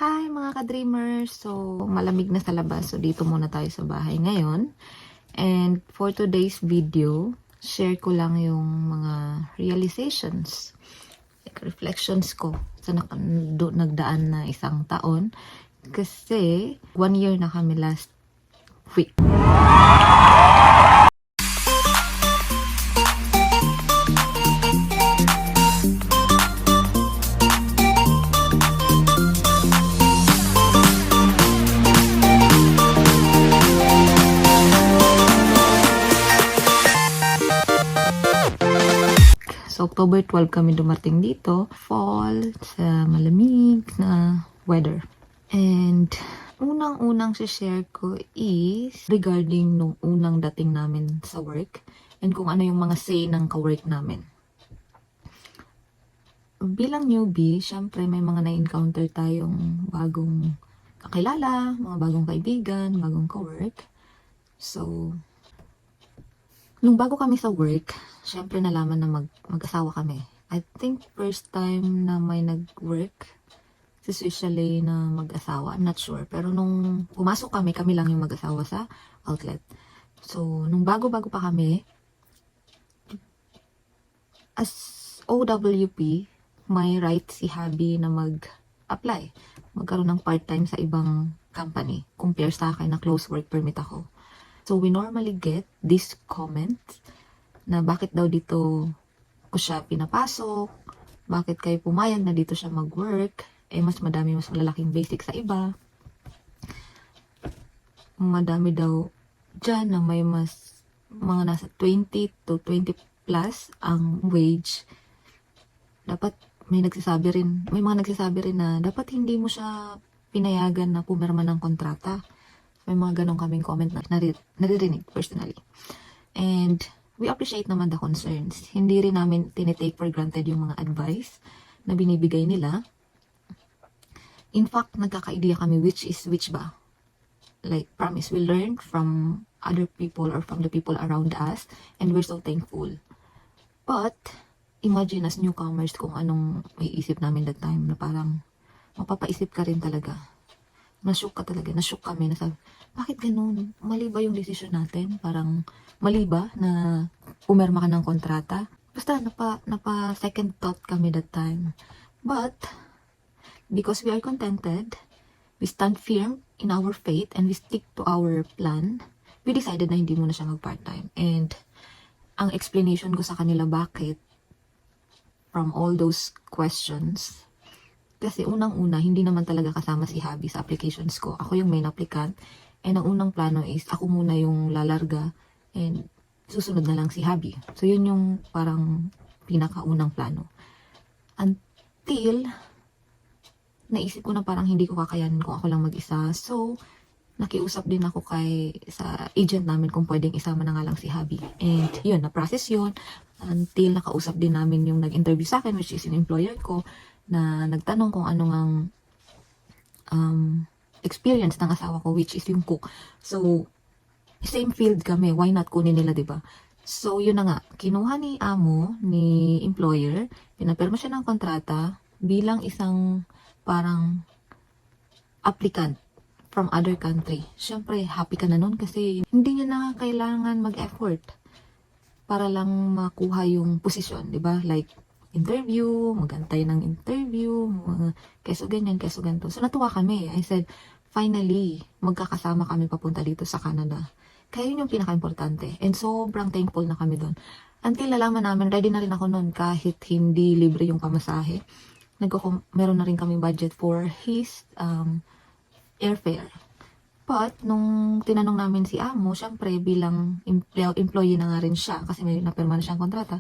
Hi mga ka-dreamers! So, malamig na sa labas. So, dito muna tayo sa bahay ngayon. And for today's video, share ko lang yung mga realizations, like reflections ko sa nagdaan na isang taon. Kasi, 1 year na kami last week. So, October 12 kami dumating dito. Fall, sa malamig na weather. And, unang-unang share ko is regarding nung unang dating namin sa work and kung ano yung mga say ng ka-work namin. Bilang newbie, syempre may mga na-encounter tayong bagong kakilala, mga bagong kaibigan, bagong ka-work. So, nung bago kami sa work, syempre nalaman na mag-asawa kami. I think first time na may nag-work sa Switzerland na mag-asawa. I'm not sure. Pero nung pumasok kami lang yung mag-asawa sa outlet. So, nung bago-bago pa kami, as OWP, may right si Habi na mag-apply. Magkaroon ng part-time sa ibang company. Compare sa akin na close work permit ako. So, we normally get this comment na bakit daw dito ko siya pinapasok, bakit kayo pumayag na dito siya mag-work, mas madami, mas malalaking basic sa iba. Madami daw dyan na may mas mga nasa 20 to 20 plus ang wage. Dapat may mga nagsasabi rin na dapat hindi mo siya pinayagan na pumirma ng kontrata. May mga ganong kaming comment na naririnig personally. And we appreciate naman the concerns. Hindi rin namin tinitake for granted yung mga advice na binibigay nila. In fact, nagkaka-idea kami which is which ba. Like, promise, we learn from other people or from the people around us and we're so thankful. But, imagine as newcomers kung anong may isip namin that time na parang mapapaisip ka rin talaga. Nashook ka talaga. Nashook kami. Nasabi, bakit ganun? Mali ba yung decision natin? Parang, mali ba na pumirma ka ng kontrata? Basta, napa second thought kami that time. But, because we are contented, we stand firm in our faith, and we stick to our plan, we decided na hindi muna siya mag-part-time. And, ang explanation ko sa kanila bakit, from all those questions, kasi unang-una, hindi naman talaga kasama si Habi sa applications ko. Ako yung main applicant. And ang unang plano is, ako muna yung lalarga. And susunod na lang si Habi. So, yun yung parang pinakaunang plano. Until, naisip ko na parang hindi ko kakayanin kung ako lang mag-isa. So, nakiusap din ako sa agent namin kung pwedeng isama na nga lang si Habi. And yun, na-process yun. Until nakausap din namin yung nag-interview sa akin, which is yung employer ko, na nagtanong kung ano ngang experience ng asawa ko, which is yung cook. So, same field kami. Why not kunin nila, diba? So, yun na nga. Kinuha ni amo, ni employer, pinapirma siya ng kontrata bilang isang parang applicant from other country. Siyempre, happy ka na nun kasi hindi niya na kailangan mag-effort para lang makuha yung posisyon, diba? Like, interview, magantay ng interview, keso ganyan, keso ganito. So, natuwa kami. I said, finally, magkakasama kami papunta dito sa Canada. Kaya yun yung pinaka-importante. And sobrang thankful na kami doon. Until nalaman namin, ready na rin ako noon kahit hindi libre yung pamasahe. Meron na rin kami budget for his airfare. But, nung tinanong namin si amo, syempre bilang employee na nga rin siya kasi may napirma na siyang kontrata,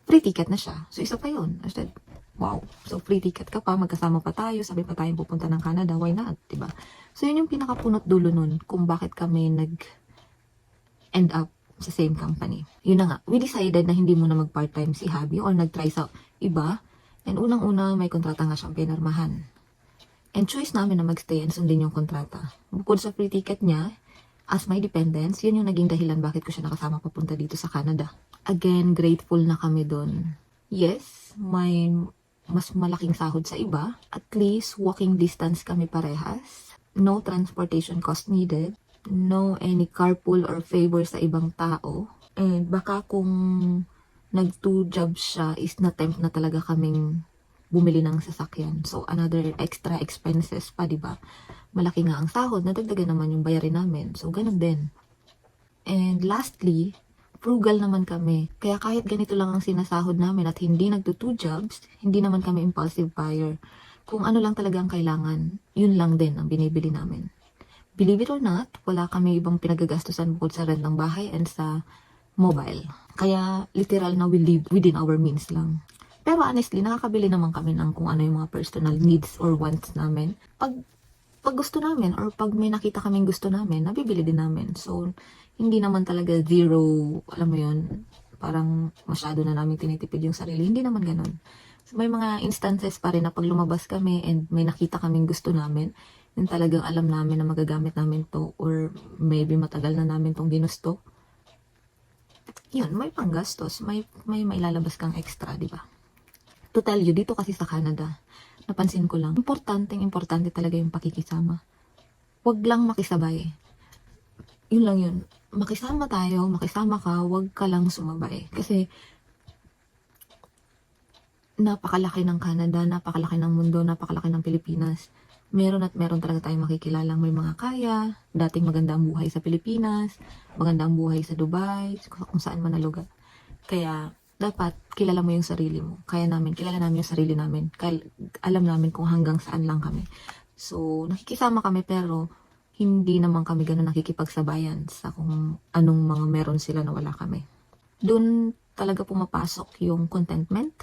free ticket na siya. So, isa pa yun. I said, wow. So, free ticket ka pa, magkasama pa tayo, sabi pa tayong pupunta ng Canada, why not? Diba? So, yun yung pinakapunot dulo nun kung bakit kami nag-end up sa same company. Yun na nga, we decided na hindi muna mag-part-time si Habi or nag-try sa iba. And unang-una, may kontrata nga siyang pinarmahan. And choice namin na mag-stay and sundin yung kontrata. Bukod sa free ticket niya, as my dependents, yun yung naging dahilan bakit ko siya nakasama papunta dito sa Canada. Again, grateful na kami doon. Yes, may mas malaking sahod sa iba. At least, walking distance kami parehas. No transportation cost needed. No any carpool or favor sa ibang tao. And baka kung nag-two jobs siya, is na-tempt na talaga kaming bumili ng sasakyan. So, another extra expenses pa, di ba? Malaki nga ang sahod, nadagdagan naman yung bayarin namin. So, ganun din. And lastly, frugal naman kami. Kaya kahit ganito lang ang sinasahod namin at hindi nagto-two jobs, hindi naman kami impulsive buyer. Kung ano lang talaga ang kailangan, yun lang din ang binibili namin. Believe it or not, wala kami ibang pinagagastusan bukod sa rent ng bahay and sa mobile. Kaya literal na we live within our means lang. Pero honestly, nakakabili naman kami ng kung ano yung mga personal needs or wants namin. Pag gusto namin or pag may nakita kaming gusto namin, nabibili din namin. So, hindi naman talaga zero, alam mo yun, parang masyado na namin tinitipid yung sarili. Hindi naman ganun. So, may mga instances pa rin na pag lumabas kami and may nakita kaming gusto namin, yung talagang alam namin na magagamit namin to or maybe matagal na namin tong ginusto. Yun, may panggastos, may mailalabas kang extra, di ba? To tell you, dito kasi sa Canada, napansin ko lang, importante talaga yung pakikisama. Huwag lang makisabay. Yun lang yun. Makisama tayo, makisama ka, huwag ka lang sumabay. Kasi, napakalaki ng Canada, napakalaki ng mundo, napakalaki ng Pilipinas. Meron at meron talaga tayong makikilalang may mga kaya, dating maganda ang buhay sa Pilipinas, maganda ang buhay sa Dubai, kung saan man na lugar. Kaya, dapat kilala mo yung sarili mo. Kilala namin yung sarili namin. Alam namin kung hanggang saan lang kami. So, nakikisama kami pero hindi naman kami ganun nakikipagsabayan sa kung anong mga meron sila na wala kami. Doon talaga pumapasok yung contentment.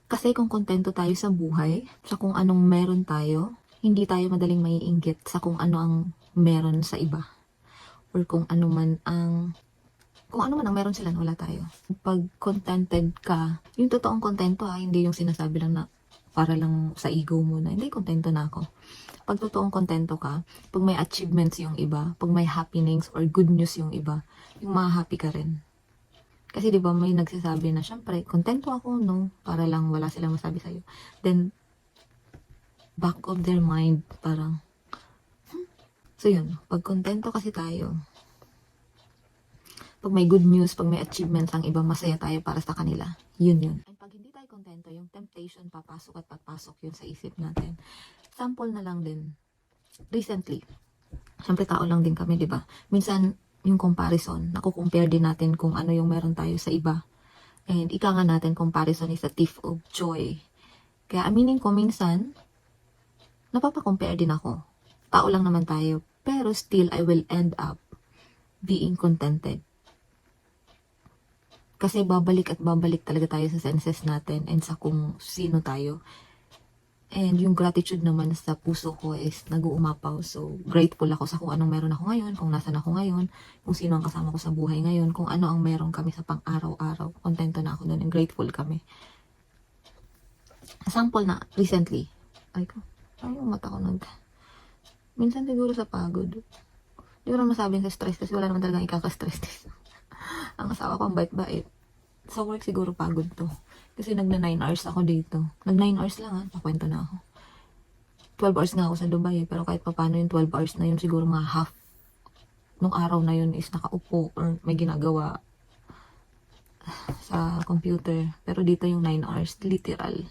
Kasi kung kontento tayo sa buhay, sa kung anong meron tayo, hindi tayo madaling maiinggit sa kung ano ang meron sa iba. Or kung ano man ang meron sila na wala tayo. Pag contented ka, yung totoong kontento hindi yung sinasabi lang na para lang sa ego mo na, hindi, kontento na ako. Pag totoong kontento ka, pag may achievements yung iba, pag may happenings or good news yung iba, yung happy ka rin. Kasi di ba may nagsasabi na, syempre, kontento ako, no? Para lang wala silang masabi sa'yo. Then, back of their mind, parang, So yun, pag kontento kasi tayo, pag may good news, pag may achievements ang iba, masaya tayo para sa kanila. Yun. And pag hindi tayo kontento, yung temptation papasok at papasok yun sa isip natin. Sample na lang din. Recently, syempre tao lang din kami, di ba? Minsan, yung comparison, nakukompare din natin kung ano yung meron tayo sa iba. And ika nga natin, comparison is a thief of joy. Kaya aminin ko, minsan, napapakompare din ako. Tao lang naman tayo. Pero still, I will end up being contented. Kasi babalik at babalik talaga tayo sa senses natin and sa kung sino tayo. And yung gratitude naman sa puso ko is nag-uumapaw. So, grateful ako sa kung anong meron ako ngayon, kung nasan ako ngayon, kung sino ang kasama ko sa buhay ngayon, kung ano ang meron kami sa pang-araw-araw. Kontento na ako doon and grateful kami. Sample na, recently. Yung mata ko minsan siguro sa pagod. Di ko naman masabing sa stress kasi wala naman talagang ikaka-stress. Ang asawa ko ang bait-bait. Sa work siguro pagod to. Kasi nagna 9 hours ako dito. Nag 9 hours lang pakwento na ako. 12 hours nga ako sa Dubai pero kahit pa paano yung 12 hours na yun siguro mga half nung araw na yun is nakaupo or may ginagawa sa computer. Pero dito yung 9 hours, literal.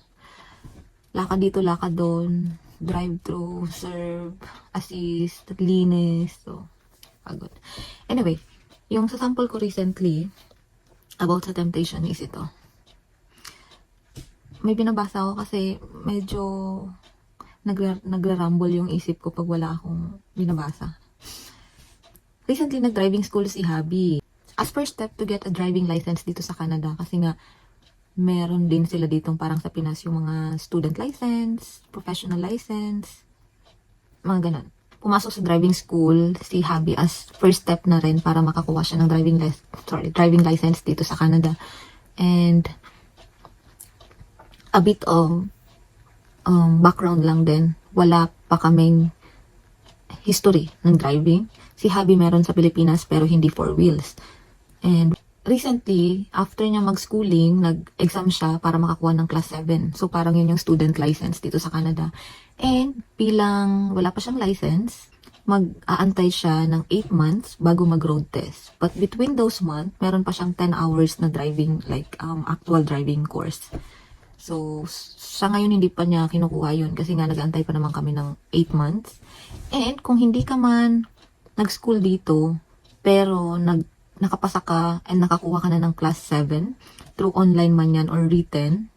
Lakad dito, lakad doon, drive-thru, serve, assist, linis. So, pagod. Anyway, yung sa sample ko recently, about sa temptation is ito. May binabasa ako kasi medyo nagra-rumble yung isip ko pag wala akong binabasa. Recently, nag-driving school si Habi. As first step to get a driving license dito sa Canada kasi nga meron din sila ditong parang sa Pinas yung mga student license, professional license, mga ganun. Pumasok sa driving school si Habi as first step na rin para makakuha siya ng driving license dito sa Canada. And a bit of background lang din. Wala pa kaming history ng driving. Si Habi meron sa Pilipinas pero hindi 4 wheels. And recently, after niya mag-schooling, nag-exam siya para makakuha ng class 7. So, parang yun yung student license dito sa Canada. And, bilang wala pa siyang license, mag-aantay siya ng 8 months bago mag-road test. But between those months, meron pa siyang 10 hours na driving, like, actual driving course. So, sa ngayon, hindi pa niya kinukuha yun kasi nga nag-aantay pa naman kami ng 8 months. And, kung hindi ka man nag-school dito, pero nakapasa ka and nakakuha ka na ng class 7 through online man yan or written,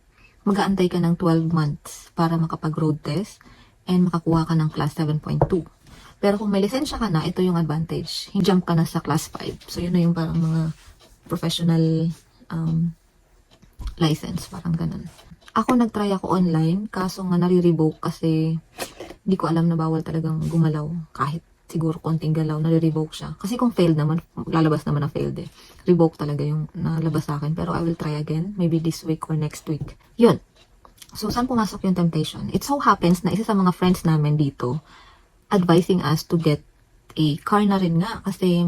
mag-aantay ka ng 12 months para makapag-road test and makakuha ka ng class 7.2. Pero kung may lisensya ka na, ito yung advantage. Jump ka na sa class 5. So, yun na yung parang mga professional license, parang ganun. Ako nag-try ako online, kaso nga nare-revoke kasi hindi ko alam na bawal talagang gumalaw kahit siguro konting galaw, nare-revoke siya. Kasi kung failed naman, lalabas naman na failed eh. Revoke talaga yung nalabas sa akin. Pero I will try again, maybe this week or next week. Yun. So, saan pumasok yung temptation? It so happens na isa sa mga friends namin dito advising us to get a car na rin nga kasi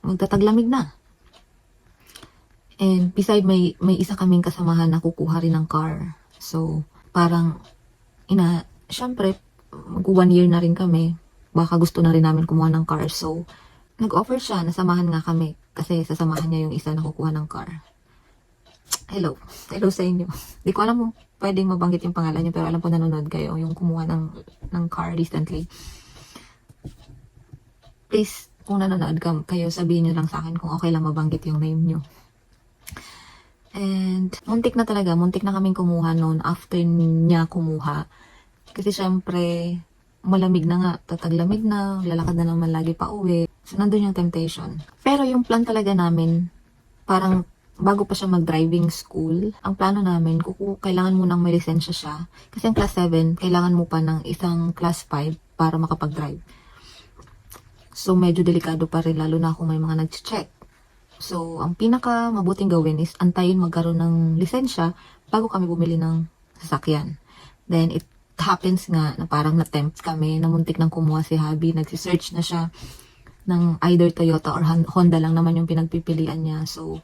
magtataglamig na. And beside, may isa kaming kasamahan na kukuha rin ng car. So, parang, syempre, mag 1 year na rin kami. Baka gusto na rin namin kumuha ng car. So, nag-offer siya, nasamahan nga kami. Kasi sasamahan niya yung isa na kukuha ng car. Hello. Hello sa inyo. Di ko alam kung pwedeng mabanggit yung pangalan niyo, pero alam ko nanonood kayo yung kumuha ng car recently. Please, kung nanonood kayo, sabihin niyo lang sa akin kung okay lang mabanggit yung name niyo. And, muntik na kaming kumuha noon after niya kumuha. Kasi syempre, malamig na nga, tataglamig na, lalakad na naman lagi pa uwi. So, nandun yung temptation. Pero yung plan talaga namin, parang bago pa siya mag-driving school, ang plano namin, kailangan mo nang may lisensya siya. Kasi ang class 7, kailangan mo pa ng isang class 5 para makapag-drive. So, medyo delikado pa rin, lalo na kung may mga nag-check. So, ang pinaka mabuting gawin is antayin magkaroon ng lisensya bago kami bumili ng sasakyan. Then, it happens nga na parang na-tempt kami, na muntik nang kumuha si Habi, nagsisearch na siya ng either Toyota or Honda lang naman yung pinagpipilian niya. So,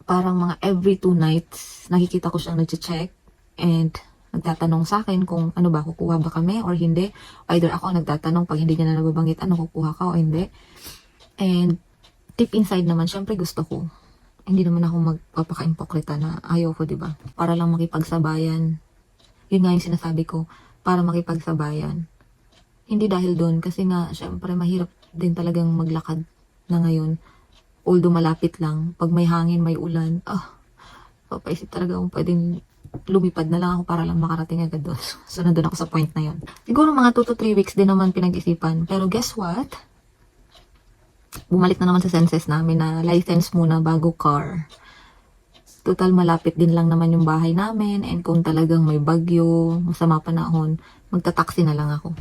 parang mga every 2 nights, nakikita ko siyang nag-check and nagtatanong sa akin kung ano ba, kukuha ba kami or hindi. Either ako nagtatanong pag hindi niya na nababanggit, ano, kukuha ka o hindi. And deep inside naman, syempre gusto ko. Hindi naman ako magpapaka-impokrita na ayaw ko, diba? Para lang makipagsabayan. Yun nga yung sinasabi ko, para makipagsabayan. Hindi dahil doon, kasi nga, syempre, mahirap din talagang maglakad na ngayon. Although malapit lang, pag may hangin, may ulan, papaisip talaga kung pwedeng lumipad na lang ako para lang makarating agad doon. So, nandun ako sa point na yun. Siguro mga 2 to 3 weeks din naman pinag-isipan. Pero guess what? Bumalik na naman sa senses namin na license muna bago car. Total, malapit din lang naman yung bahay namin, and kung talagang may bagyo, masama panahon, magta-taxi na lang ako.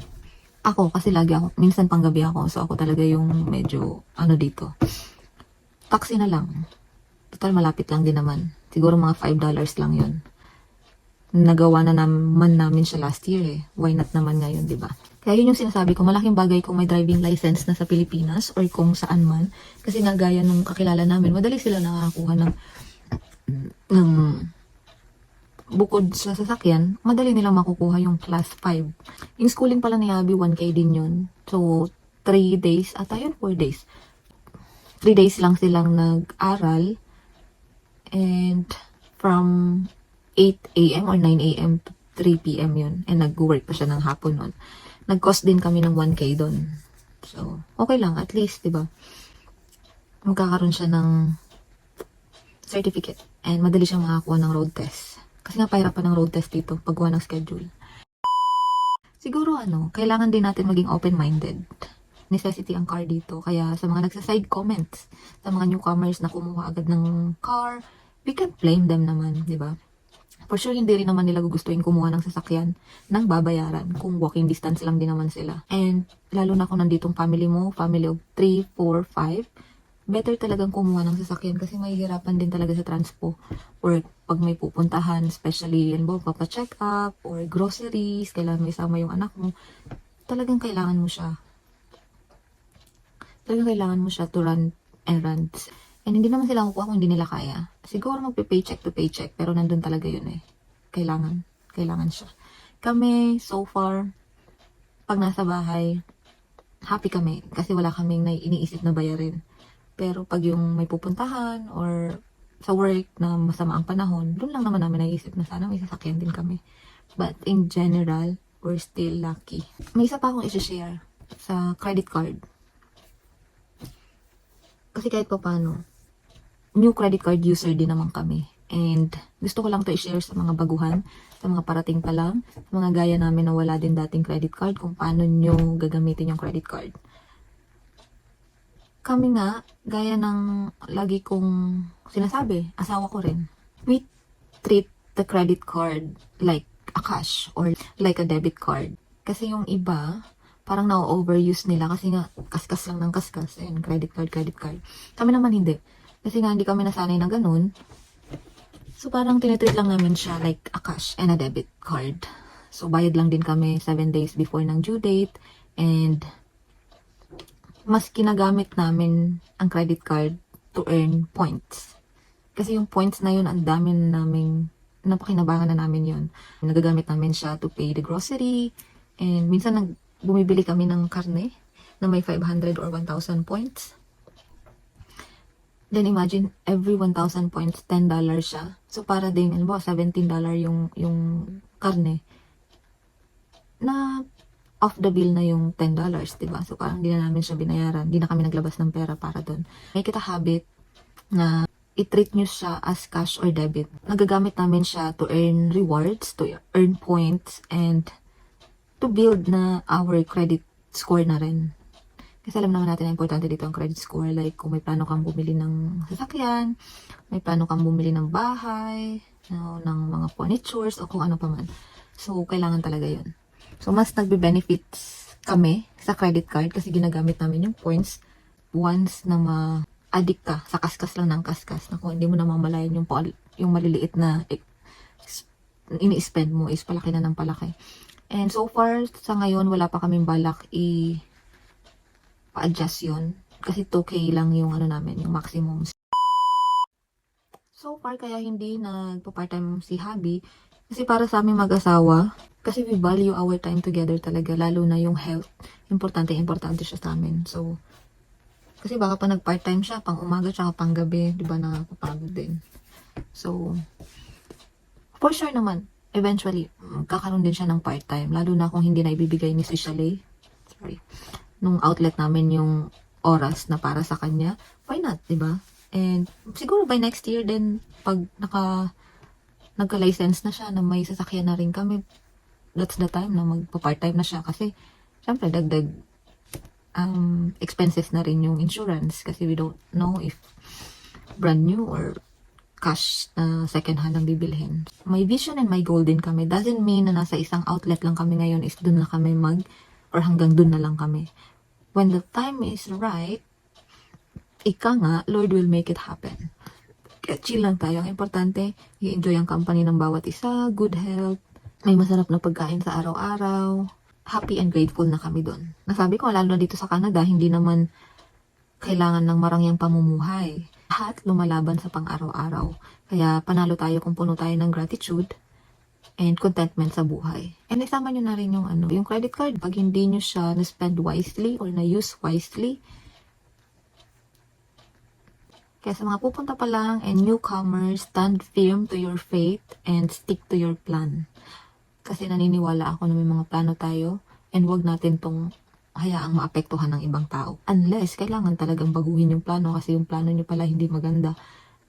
Ako, kasi lagi ako, minsan panggabi ako, so ako talaga yung medyo, dito. Taxi na lang. Total, malapit lang din naman. Siguro mga $5 lang yun. Nagawa na naman namin siya last year eh. Why not naman ngayon, di ba? Kaya yun yung sinasabi ko, malaking bagay kung may driving license na sa Pilipinas or kung saan man. Kasi nga gaya nung kakilala namin, madali sila nakakakuha ng bukod sa sasakyan, madali nilang makukuha yung class 5. Yung schooling pala ni Abby, 1K din yun. So, 3 days, ata yun, 4 days. 3 days lang silang nag-aral. And from 8 a.m. or 9 a.m. to 3 p.m. yun. And nag-work pa siya ng hapon nun. Nag-cost din kami ng 1K doon. So, okay lang, at least, diba? Magkakaroon siya ng certificate. And madali siyang makakuha ng road test. Kasi nga pahirapan ng road test dito paggawa ng schedule. Siguro kailangan din natin maging open-minded. Necessity ang car dito. Kaya sa mga nagsaside comments, sa mga newcomers na kumuha agad ng car, we can't blame them naman, di ba? For sure, hindi rin naman nila gugustuhin kumuha ng sasakyan ng babayaran kung walking distance lang din naman sila. And lalo na kung nanditong family mo, family of 3, 4, 5, better talagang kumuha ng sasakyan kasi mahihirapan din talaga sa transpo or pag may pupuntahan, especially papacheck up or groceries, kailangan mo isama yung anak mo, talagang kailangan mo siya to run errands. And hindi naman sila kukuha kung hindi nila kaya. Siguro magpe-paycheck to paycheck, pero nandun talaga yun eh. Kailangan siya. Kami, so far, pag nasa bahay, happy kami kasi wala kaming iniisip na bayarin. Pero pag yung may pupuntahan or sa work na masama ang panahon, doon lang naman namin naisip na sana may sasakyan din kami. But in general, we're still lucky. May isa pa akong i-share sa credit card. Kasi kahit pa paano, new credit card user din naman kami. And gusto ko lang to i-share sa mga baguhan, sa mga parating pa lang, sa mga gaya namin na wala din dating credit card, kung paano nyo gagamitin yung credit card. Kami nga, gaya ng lagi kong sinasabi, asawa ko rin, we treat the credit card like a cash or like a debit card. Kasi yung iba, parang na-overuse nila kasi nga kaskas lang ng kaskas. Ayun, credit card. Kami naman hindi. Kasi nga hindi kami nasanay na ganun. So parang tinitreat lang namin siya like a cash and a debit card. So bayad lang din kami 7 days before ng due date. And mas kinagamit namin ang credit card to earn points. Kasi yung points na yun, ang dami naming napakinabangan na namin yun. Nagagamit namin siya to pay the grocery. And minsan bumibili kami ng karne na may 500 or 1,000 points. Then imagine, every 1,000 points, $10 siya. So para din, $17 yung karne. Na off the bill na yung $10, diba? So parang hindi na namin siya binayaran. Hindi na kami naglabas ng pera para doon. May kita habit na i-treat nyo siya as cash or debit. Nagagamit namin siya to earn rewards, to earn points, and to build na our credit score na rin. Kasi alam naman natin na importante dito ang credit score. Like, kung may plano kang bumili ng sasakyan, may plano kang bumili ng bahay, ng mga furnitures, o kung ano pa man. So, kailangan talaga yun. So, mas nagbe-benefits kami sa credit card kasi ginagamit namin yung points once na ma-addict ka sa kaskas lang ng kaskas na kung hindi mo na mamalayan yung maliliit na ini-spend mo is palaki na ng palaki. And so far, sa ngayon, wala pa kaming balak pa-adjust yun. Kasi 2K lang yung namin, yung maximum. So far, kaya hindi nagpa-part-time si Habi. Kasi para sa aming mag-asawa, kasi we value our time together talaga, lalo na yung health. Importante siya sa amin. So, kasi baka pa nag-part-time siya, pang umaga tsaka pang gabi, di ba, nakakapagod din. So, for sure naman, eventually, kakaroon din siya ng part-time, lalo na kung hindi na ibibigay ni si Chalet, nung outlet namin yung oras na para sa kanya, why not, di ba? And siguro by next year din, pag nagka-license na siya, na may sasakyan na rin kami, that's the time na magpa-part-time na siya. Kasi, syempre, dagdag expenses na rin yung insurance. Kasi we don't know if brand new or cash na second hand ang bibilhin. My vision and my goal din kami. Doesn't mean na nasa isang outlet lang kami ngayon is dun na kami or hanggang dun na lang kami. When the time is right, ika nga, Lord will make it happen. Kaya chill lang tayo. Ang importante, i-enjoy ang company ng bawat isa, good health, may masarap na pagkain sa araw-araw. Happy and grateful na kami doon. Nasabi ko, lalo na dito sa Canada, hindi naman kailangan ng marangyang pamumuhay. Lahat lumalaban sa pang-araw-araw. Kaya panalo tayo kung puno tayo ng gratitude and contentment sa buhay. And isama nyo na rin yung credit card. Pag hindi nyo siya na-spend wisely or na-use wisely. Kaya sa mga pupunta pa lang and newcomers, stand firm to your faith and stick to your plan. Kasi naniniwala ako na may mga plano tayo and wag natin tong hayaang maapektuhan ng ibang tao. Unless, kailangan talagang baguhin yung plano kasi yung plano nyo pala hindi maganda.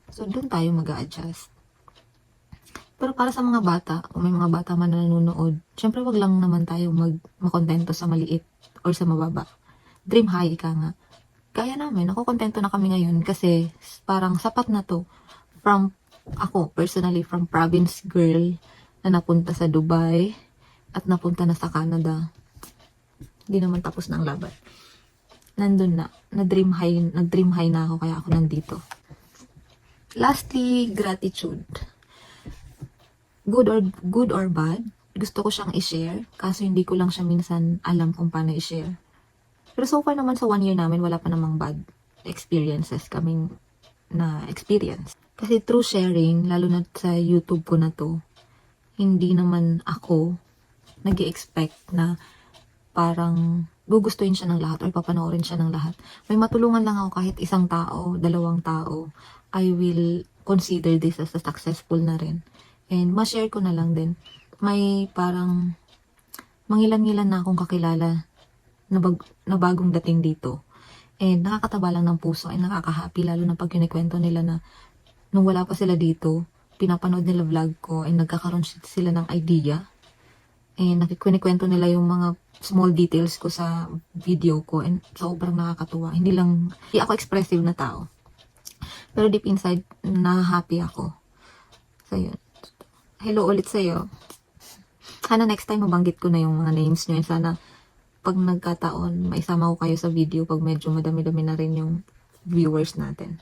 So, doon tayo mag-a-adjust. Pero para sa mga bata, kung may mga bata man na nanonood, syempre wag lang naman tayo makontento sa maliit or sa mababa. Dream high, ika nga. Kaya namin, ako kontento na kami ngayon kasi parang sapat na to. Ako, personally, from province girl, na napunta sa Dubai at napunta na sa Canada. Hindi naman tapos na ang laban. Nandun na. Nag-dream high na ako kaya ako nandito. Lastly, gratitude. Good or bad, gusto ko siyang i-share kaso hindi ko lang siya minsan alam kung paano i-share. Pero so far naman sa 1 year namin wala pa namang bad experiences kaming na experience. Kasi through sharing, lalo na sa YouTube ko na to, hindi naman ako nag-expect na parang gugustuhin siya ng lahat or papanoorin siya ng lahat. May matulungan lang ako kahit isang tao, dalawang tao, I will consider this as a successful na rin. And ma-share ko na lang din. May parang mangilan-ngilan na akong kakilala na bagong dating dito. And nakakataba lang ng puso and nakaka-happy lalo na pag kinikwento nila na nung wala pa sila dito, pinapanood nila vlog ko and nagkakaroon sila ng idea. And nakikunikwento nila yung mga small details ko sa video ko and sobrang nakakatuwa. Hindi ako expressive na tao. Pero deep inside, na-happy ako. So yun. Hello ulit sa'yo. Sana next time mabanggit ko na yung mga names nyo. And sana pag nagkataon, maisama ko kayo sa video pag medyo madami-dami na rin yung viewers natin.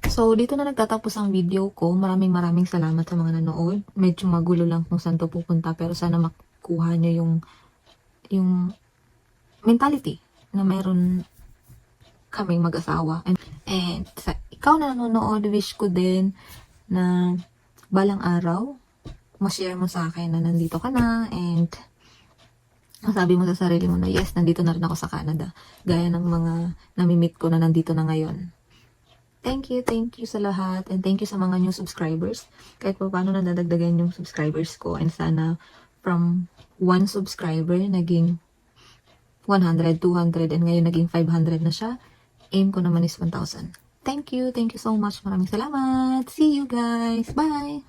So, dito na nagtatapos ang video ko. Maraming salamat sa mga nanood. Medyo magulo lang kung saan to pupunta pero sana makuha nyo yung mentality na meron kaming mag-asawa. And sa ikaw na nanonood, wish ko din na balang araw, ma-share mo sa akin na nandito ka na and masabi mo sa sarili mo na yes, nandito na rin ako sa Canada. Gaya ng mga nami-meet ko na nandito na ngayon. Thank you sa lahat and thank you sa mga new subscribers. Kahit pa paano nadadagdagan yung subscribers ko and sana from 1 subscriber naging 100, 200 and ngayon naging 500 na siya. Aim ko naman is 1,000. Thank you so much. Maraming salamat. See you guys. Bye!